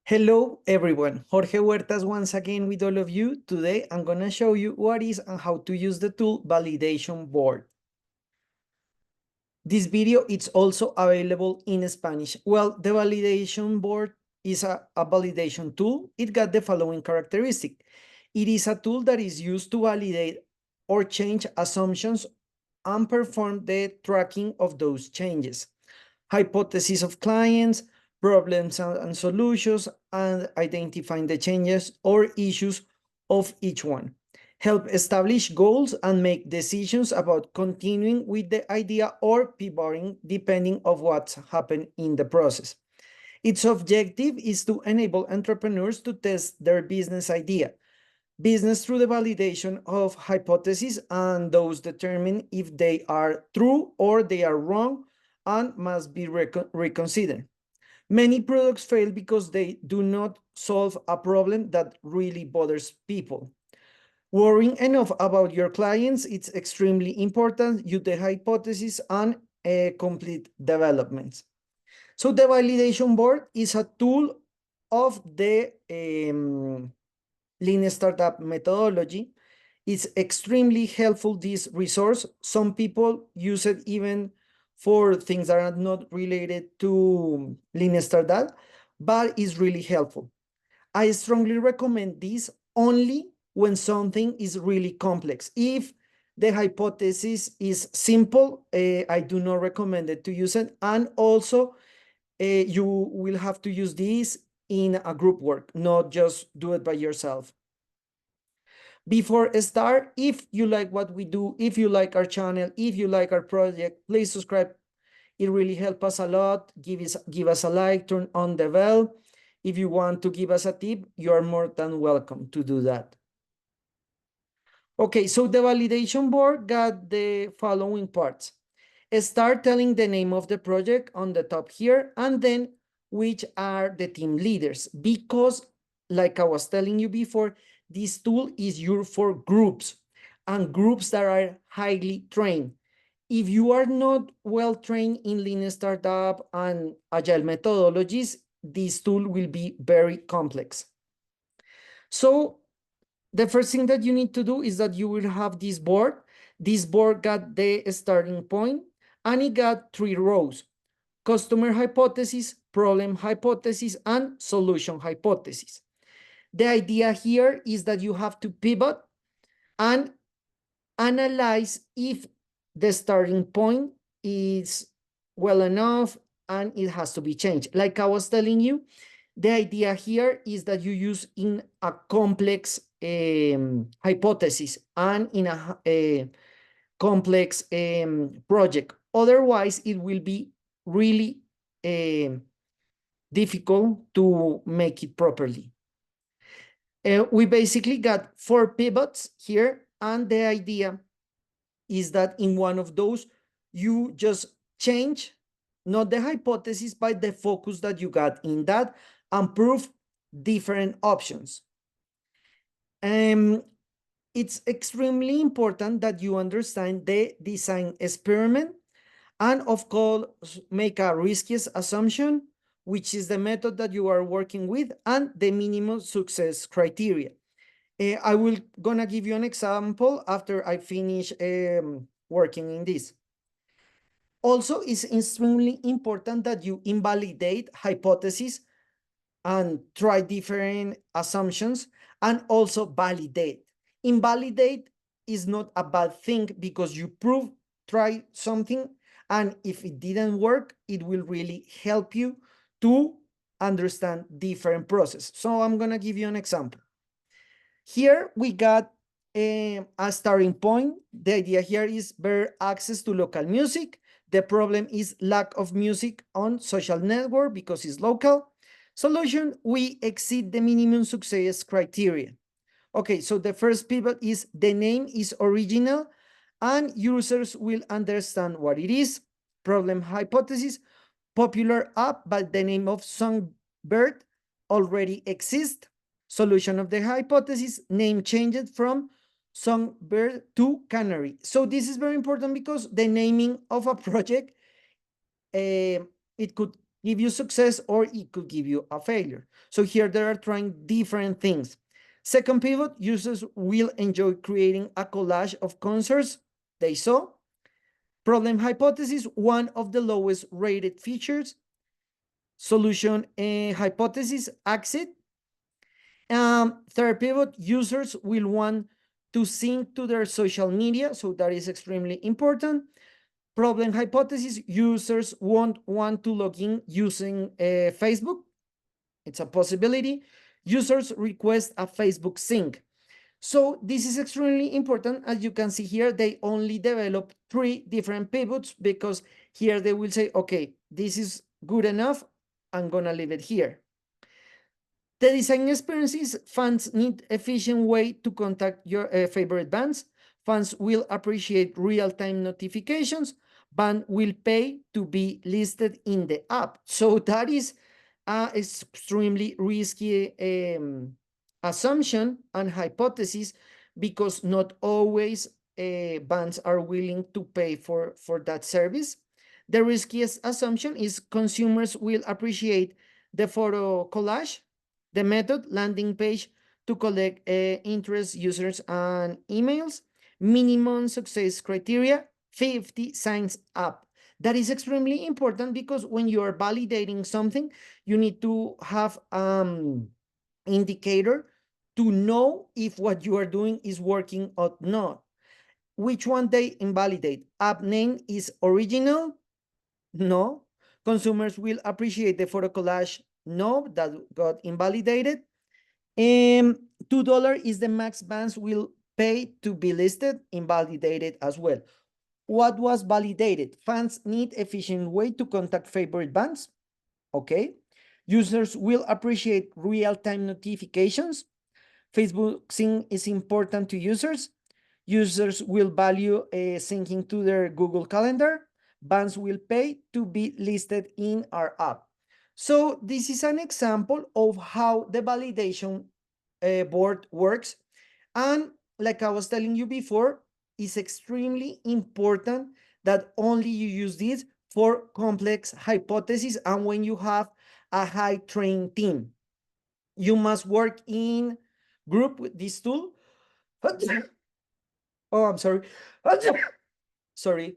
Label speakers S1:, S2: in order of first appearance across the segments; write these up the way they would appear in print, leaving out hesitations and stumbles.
S1: Hello everyone, Jorge Huertas once again with all of you. Today I'm going to show you what is and how to use the tool validation board. This video is also available in Spanish. Well, the validation board is a validation tool. It got the following characteristic. It is a tool that is used to validate or change assumptions and perform the tracking of those changes. Hypotheses of clients, problems and solutions, and identifying the changes or issues of each one. Help establish goals and make decisions about continuing with the idea or pivoting depending on what's happened in the process. Its objective is to enable entrepreneurs to test their business idea, business through the validation of hypotheses, and those determine if they are true or they are wrong and must be reconsidered. Many products fail because they do not solve a problem that really bothers people. Worrying enough about your clients, it's extremely important. Use the hypothesis and complete developments. So the validation board is a tool of the Lean Startup methodology. It's extremely helpful, this resource. Some people use it even for things that are not related to Lean Startup, but it's really helpful. I strongly recommend this only when something is really complex. If the hypothesis is simple, I do not recommend it to use it. And also, you will have to use this in a group work, not just do it by yourself. Before I start, if you like what we do, if you like our channel, if you like our project, please subscribe. It really helps us a lot. Give us a like, turn on the bell. If you want to give us a tip, you are more than welcome to do that. Okay, so the validation board got the following parts. Start telling the name of the project on the top here, and then which are the team leaders, because like I was telling you before, this tool is used for groups and groups that are highly trained. If you are not well trained in Lean Startup and Agile methodologies, this tool will be very complex. So the first thing that you need to do is that you will have this board. This board got the starting point, and it got 3 rows: customer hypothesis, problem hypothesis, and solution hypothesis. The idea here is that you have to pivot and analyze if the starting point is well enough and it has to be changed. Like I was telling you, the idea here is that you use in a complex hypothesis and in a complex project. Otherwise, it will be really difficult to make it properly. We basically got 4 pivots here, and the idea is that in one of those, you just change not the hypothesis, but the focus that you got in that, and prove different options. It's extremely important that you understand the design experiment and of course make a riskiest assumption, which is the method that you are working with, and the minimum success criteria. I will gonna give you an example after I finish working in this. Also, it's extremely important that you invalidate hypotheses and try different assumptions, and also validate. Invalidate is not a bad thing because you try something, and if it didn't work, it will really help you to understand different process. So I'm gonna give you an example. Here we got a starting point. The idea here is better access to local music. The problem is lack of music on social network because it's local. Solution, we exceed the minimum success criteria. Okay, so the first pivot is the name is original and users will understand what it is. Problem hypothesis, popular app, but the name of Songbird already exists. Solution of the hypothesis, name changed from Songbird to Canary. So this is very important because the naming of a project, it could give you success or it could give you a failure. So here they are trying different things. Second pivot, users will enjoy creating a collage of concerts they saw. Problem hypothesis, one of the lowest rated features. Solution hypothesis, exit. Third pivot, users will want to sync to their social media, so that is extremely important. Problem hypothesis, users won't want to log in using Facebook. It's a possibility. Users request a Facebook sync. So this is extremely important. As you can see here, they only develop 3 different pivots because here they will say, okay, this is good enough. I'm gonna leave it here. The design experiences, fans need efficient way to contact your favorite bands. Fans will appreciate real-time notifications. Band will pay to be listed in the app. So that is an extremely risky assumption and hypothesis because not always bands are willing to pay for that service. The riskiest assumption is consumers will appreciate the photo collage. The method, landing page to collect interest, users, and emails. Minimum success criteria, 50 signs up. That is extremely important because when you are validating something, you need to have indicator to know if what you are doing is working or not. Which one they invalidate? App name is original? No. Consumers will appreciate the photo collage? No, that got invalidated. $2 is the max bands will pay to be listed, invalidated as well. What was validated? Fans need efficient way to contact favorite bands. Okay. Users will appreciate real-time notifications. Facebook sync is important to users. Users will value syncing to their Google Calendar. Bands will pay to be listed in our app. So this is an example of how the validation board works. And like I was telling you before, it's extremely important that only you use this for complex hypotheses and when you have a high trained team. You must work in group with this tool. Oh, I'm sorry. Sorry.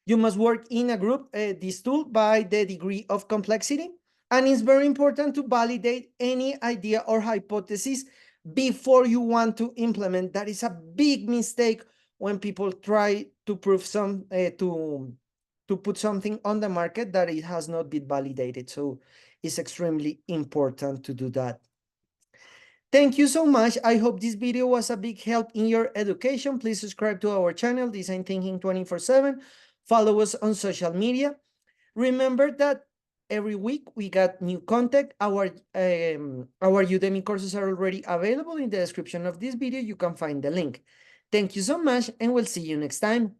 S1: You must work in a group, this tool, by the degree of complexity. And it's very important to validate any idea or hypothesis before you want to implement. That is a big mistake when people try to prove to put something on the market that it has not been validated. So it's extremely important to do that. Thank you so much. I hope this video was a big help in your education. Please subscribe to our channel, Design Thinking 24/7. Follow us on social media. Remember that every week we got new content. Our Udemy courses are already available in the description of this video. You can find the link. Thank you so much, and we'll see you next time.